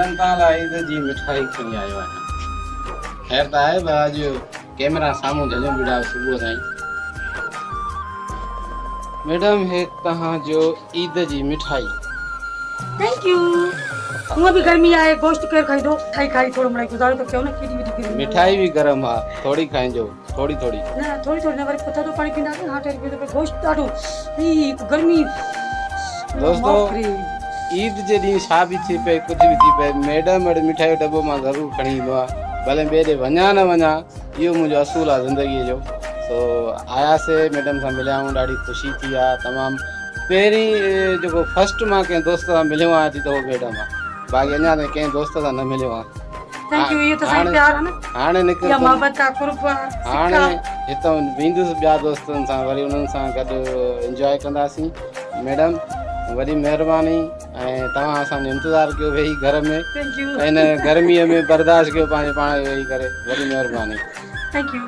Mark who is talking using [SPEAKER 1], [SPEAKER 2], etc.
[SPEAKER 1] Madam ताला ईद जी मिठाई खणी आयो आहियां। खैर त आहे अॼु कैमरा साम्हूं जलियो बिड़ा सुबुह ताईं। मैडम हे तव्हांजो ईद जी मिठाई।
[SPEAKER 2] Thank U. हुआ भी गर्मी आए गोश्त केर खाइदो ठाई खाई थोड़ो मणाई गुजारो तो क्यों ना केडी विधी गर्मी
[SPEAKER 1] मिठाई भी गरम आ, थोड़ी खाइजो, थोड़ी थोड़ी।
[SPEAKER 2] ना थोड़ी थोड़ी ना वरी पता तो पानी पींदा हां टेर पे गोश्त डाडो ई गर्मी।
[SPEAKER 1] दोस्तों ईद जे ॾींहुं छा बि थी पए कुझु बि थी पए मैडम अहिड़े मिठाई जो दॿो मां ज़रूरु खणी ईंदो आहे, भले ॿिए ॾे वञा न वञा, इहो मुंहिंजो असूल आहे ज़िंदगीअ जो। सो आयासीं मैडम सां मिलियाऊं, ॾाढी ख़ुशी थी आहे तमामु। पहिरीं जेको फस्ट मां कंहिं दोस्त सां मिलियो आहियां थी त उहो मैडम आहे, बाक़ी अञा ताईं कंहिं दोस्त सां न मिलियो आहे।
[SPEAKER 2] Thank U. ये तो सही प्यार है ना,
[SPEAKER 1] हाणे
[SPEAKER 2] या
[SPEAKER 1] निकिरंदुमि,
[SPEAKER 2] मोहब्बत का कुर्ब
[SPEAKER 1] हाणे हितां वेंदुसि ॿिया दोस्तनि सां, वरी उन्हनि सां गॾु इंजॉय कंदासीं। मैडम वॾी महिरबानी, ऐं तव्हां असांजो इंतज़ारु कयो वेही घर में,
[SPEAKER 2] थैंक यू।
[SPEAKER 1] हिन गर्मीअ में बर्दाश्त कयो पंहिंजे पाण खे वेही करे, वॾी महिरबानी।
[SPEAKER 2] Thank U.